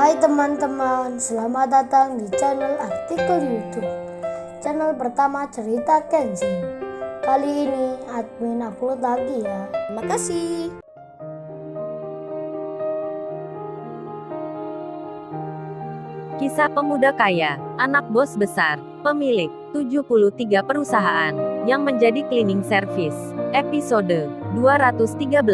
Hai teman-teman, selamat datang di channel artikel YouTube. Channel pertama cerita Kenshin. Kali ini admin upload lagi ya. Terima kasih. Kisah pemuda kaya, anak bos besar, pemilik 73 perusahaan, yang menjadi cleaning service. Episode 213.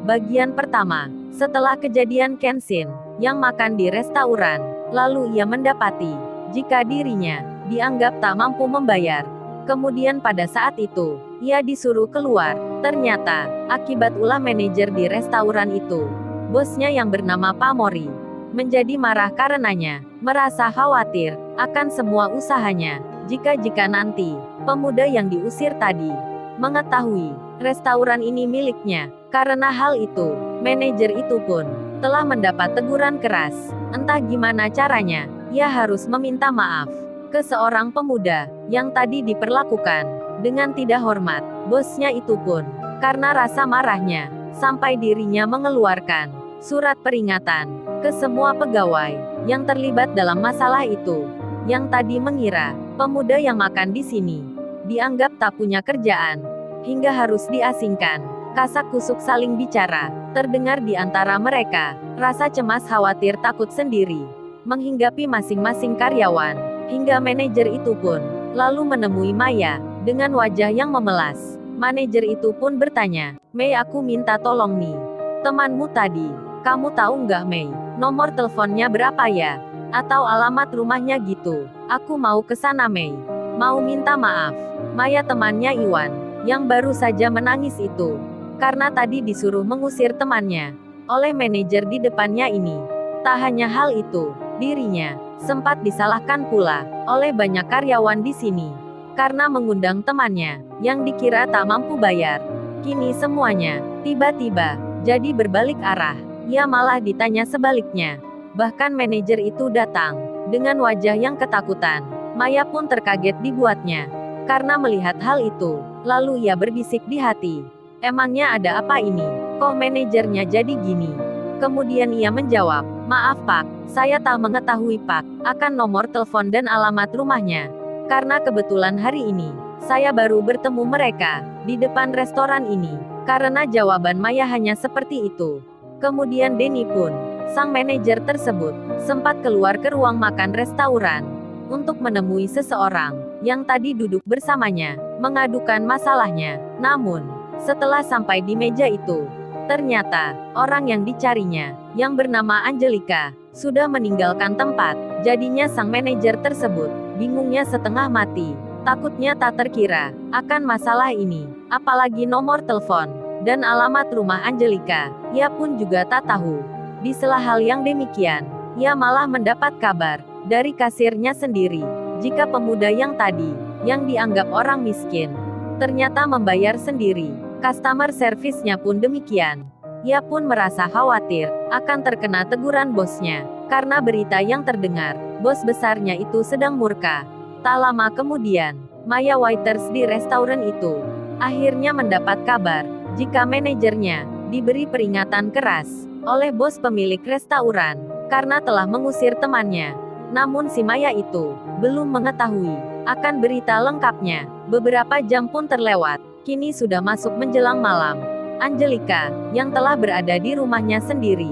Bagian pertama. Setelah kejadian Kenshin yang makan di restoran, lalu ia mendapati jika dirinya dianggap tak mampu membayar. Kemudian pada saat itu, ia disuruh keluar. Ternyata, akibat ulah manajer di restoran itu, bosnya yang bernama Pamori, menjadi marah karenanya, merasa khawatir akan semua usahanya. Jika nanti, pemuda yang diusir tadi, mengetahui restoran ini miliknya. Karena hal itu, manajer itu pun telah mendapat teguran keras. Entah gimana caranya, ia harus meminta maaf ke seorang pemuda yang tadi diperlakukan dengan tidak hormat. Bosnya itu pun, karena rasa marahnya, sampai dirinya mengeluarkan surat peringatan ke semua pegawai yang terlibat dalam masalah itu. Yang tadi mengira pemuda yang makan di sini dianggap tak punya kerjaan, hingga harus diasingkan. Kasak-kusuk saling bicara terdengar di antara mereka. Rasa cemas, khawatir, takut sendiri menghinggapi masing-masing karyawan. Hingga manajer itu pun lalu menemui Maya dengan wajah yang memelas. Manajer itu pun bertanya, "Mei, aku minta tolong nih. Temanmu tadi, kamu tahu nggak Mei, nomor teleponnya berapa ya? Atau alamat rumahnya gitu. Aku mau ke sana Mei. Mau minta maaf." Maya temannya Iwan, yang baru saja menangis itu, karena tadi disuruh mengusir temannya oleh manajer di depannya ini. Tak hanya hal itu, dirinya sempat disalahkan pula oleh banyak karyawan di sini karena mengundang temannya yang dikira tak mampu bayar. Kini semuanya tiba-tiba jadi berbalik arah. Ia malah ditanya sebaliknya. Bahkan manajer itu datang dengan wajah yang ketakutan. Maya pun terkaget dibuatnya karena melihat hal itu. Lalu ia berbisik di hati, "Emangnya ada apa ini? Kok manajernya jadi gini?" Kemudian ia menjawab, "Maaf Pak, saya tak mengetahui Pak akan nomor telepon dan alamat rumahnya. Karena kebetulan hari ini, saya baru bertemu mereka di depan restoran ini." Karena jawaban Maya hanya seperti itu. Kemudian Denny pun, sang manajer tersebut, sempat keluar ke ruang makan restoran untuk menemui seseorang yang tadi duduk bersamanya, mengadukan masalahnya. Namun, setelah sampai di meja itu, ternyata orang yang dicarinya, yang bernama Angelica, sudah meninggalkan tempat. Jadinya sang manajer tersebut, bingungnya setengah mati. Takutnya tak terkira akan masalah ini, apalagi nomor telepon dan alamat rumah Angelica, ia pun juga tak tahu. Di sela hal yang demikian, ia malah mendapat kabar dari kasirnya sendiri, jika pemuda yang tadi, yang dianggap orang miskin, ternyata membayar sendiri. Customer service-nya pun demikian. Ia pun merasa khawatir akan terkena teguran bosnya, karena berita yang terdengar, bos besarnya itu sedang murka. Tak lama kemudian, Maya waiters di restoran itu akhirnya mendapat kabar jika manajernya diberi peringatan keras oleh bos pemilik restoran karena telah mengusir temannya. Namun si Maya itu belum mengetahui akan berita lengkapnya. Beberapa jam pun terlewat. Kini sudah masuk menjelang malam. Angelica, yang telah berada di rumahnya sendiri.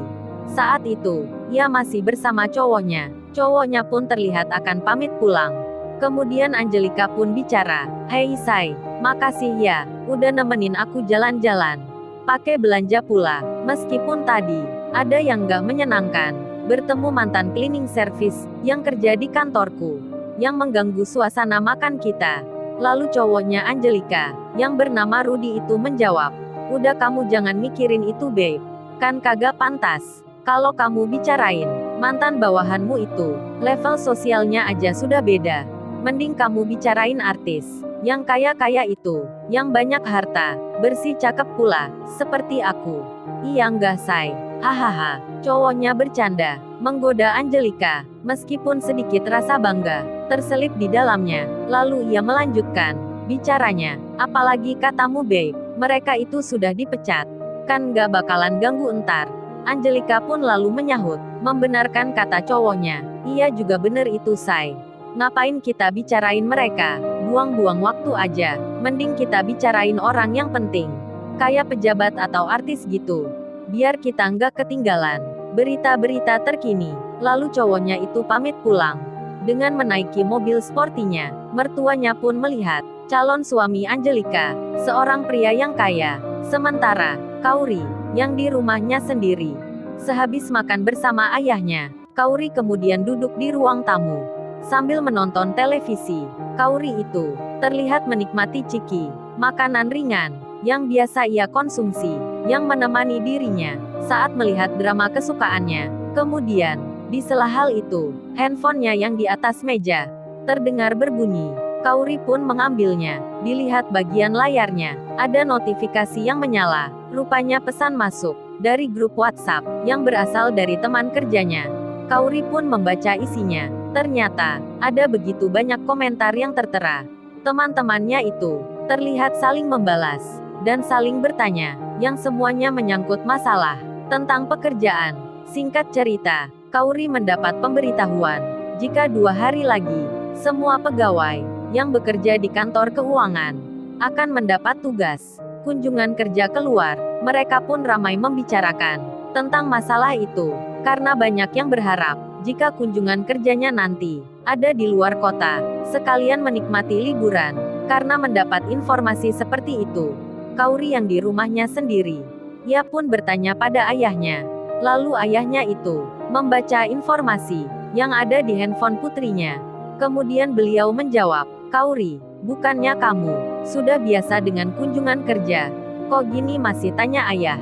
Saat itu, ia masih bersama cowoknya. Cowoknya pun terlihat akan pamit pulang. Kemudian Angelica pun bicara, "Hei Sai, makasih ya, udah nemenin aku jalan-jalan. Pakai belanja pula." Meskipun tadi ada yang gak menyenangkan, bertemu mantan cleaning service yang kerja di kantorku, yang mengganggu suasana makan kita. Lalu cowoknya Angelica, yang bernama Rudy itu menjawab, "Udah kamu jangan mikirin itu babe. Kan kagak pantas kalau kamu bicarain mantan bawahanmu itu. Level sosialnya aja sudah beda. Mending kamu bicarain artis yang kaya-kaya itu, yang banyak harta, bersih cakep pula, seperti aku." "Iya enggak Say, hahaha." Cowoknya bercanda, menggoda Angelica, meskipun sedikit rasa bangga terselip di dalamnya. Lalu ia melanjutkan bicaranya, "Apalagi katamu babe, mereka itu sudah dipecat. Kan gak bakalan ganggu entar." Angelica pun lalu menyahut, Membenarkan kata cowoknya. Iya juga bener itu, Say. Ngapain kita bicarain mereka? Buang-buang waktu aja. Mending kita bicarain orang yang penting. Kayak pejabat atau artis gitu. Biar kita nggak ketinggalan berita-berita terkini. Lalu cowoknya itu pamit pulang. Dengan menaiki mobil sportinya, mertuanya pun melihat calon suami Angelika, seorang pria yang kaya. Sementara Kauri, yang di rumahnya sendiri. Sehabis makan bersama ayahnya, Kauri kemudian duduk di ruang tamu. Sambil menonton televisi, Kauri itu terlihat menikmati ciki, makanan ringan, yang biasa ia konsumsi, yang menemani dirinya saat melihat drama kesukaannya. Kemudian, di sela hal itu, handphonenya yang di atas meja terdengar berbunyi. Kauri pun mengambilnya. Dilihat bagian layarnya, ada notifikasi yang menyala. Rupanya pesan masuk dari grup WhatsApp yang berasal dari teman kerjanya. Kauri pun membaca isinya. Ternyata, ada begitu banyak komentar yang tertera. Teman-temannya itu terlihat saling membalas dan saling bertanya, yang semuanya menyangkut masalah tentang pekerjaan. Singkat cerita, Kauri mendapat pemberitahuan jika 2 hari lagi, semua pegawai yang bekerja di kantor keuangan akan mendapat tugas kunjungan kerja keluar. Mereka pun ramai membicarakan tentang masalah itu, karena banyak yang berharap jika kunjungan kerjanya nanti ada di luar kota, sekalian menikmati liburan. Karena mendapat informasi seperti itu, Kauri yang di rumahnya sendiri, ia pun bertanya pada ayahnya. Lalu ayahnya itu membaca informasi yang ada di handphone putrinya. Kemudian beliau menjawab, "Kauri, bukannya kamu sudah biasa dengan kunjungan kerja? Kok gini masih?" tanya ayah.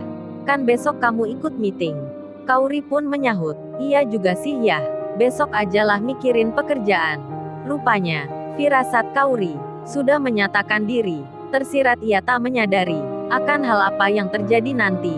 "Kan besok kamu ikut meeting." Kauri pun menyahut, "Iya juga sih ya, besok ajalah mikirin pekerjaan." Rupanya, firasat Kauri sudah menyatakan diri. Tersirat ia tak menyadari akan hal apa yang terjadi nanti.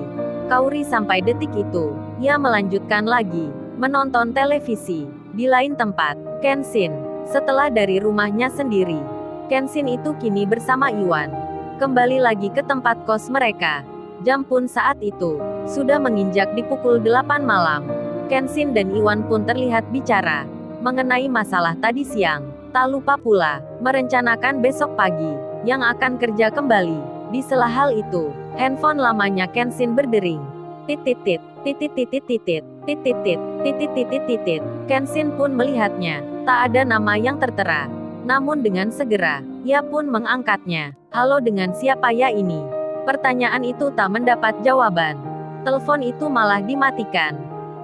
Kauri sampai detik itu, ia melanjutkan lagi menonton televisi. Di lain tempat, Kenshin, setelah dari rumahnya sendiri, Kenshin itu kini bersama Iwan kembali lagi ke tempat kos mereka. Jam pun saat itu sudah menginjak di pukul 8 malam. Kenshin dan Iwan pun terlihat bicara mengenai masalah tadi siang. Tak lupa pula merencanakan besok pagi yang akan kerja kembali. Di sela hal itu, handphone lamanya Kenshin berdering. Titit-tit, titit-titit-titit, titit-tit, titit-titit-titit. Kenshin pun melihatnya. Tak ada nama yang tertera. Namun dengan segera, ia pun mengangkatnya. "Halo, dengan siapa ya ini?" Pertanyaan itu tak mendapat jawaban. Telepon itu malah dimatikan.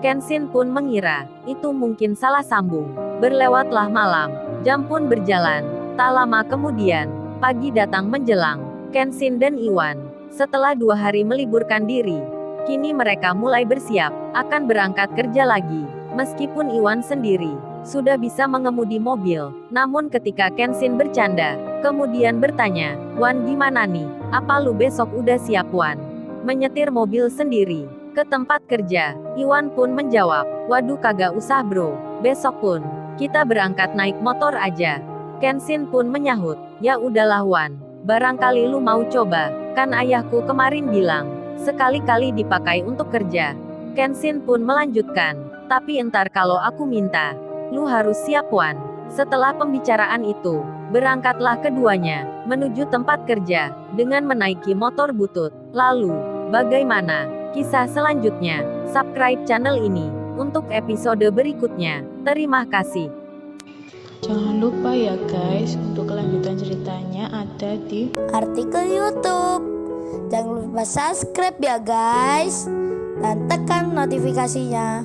Kenshin pun mengira itu mungkin salah sambung. Berlewatlah malam, jam pun berjalan. Tak lama kemudian, pagi datang menjelang. Kenshin dan Iwan, setelah 2 hari meliburkan diri, kini mereka mulai bersiap akan berangkat kerja lagi. Meskipun Iwan sendiri sudah bisa mengemudi mobil, namun ketika Kenshin bercanda, kemudian bertanya, "Wan, gimana nih? Apa lu besok udah siap, Wan? Menyetir mobil sendiri ke tempat kerja?" Iwan pun menjawab, "Waduh, kagak usah bro, besok pun kita berangkat naik motor aja." Kenshin pun menyahut, "Ya udahlah Wan, barangkali lu mau coba, kan ayahku kemarin bilang, sekali-kali dipakai untuk kerja." Kenshin pun melanjutkan, "Tapi entar kalau aku minta, lu harus siap Wan." Setelah pembicaraan itu, berangkatlah keduanya menuju tempat kerja dengan menaiki motor butut. Lalu, bagaimana kisah selanjutnya? Subscribe channel ini untuk episode berikutnya. Terima kasih. Jangan lupa ya guys, untuk kelanjutan ceritanya ada di artikel YouTube. Jangan lupa subscribe ya guys, dan tekan notifikasinya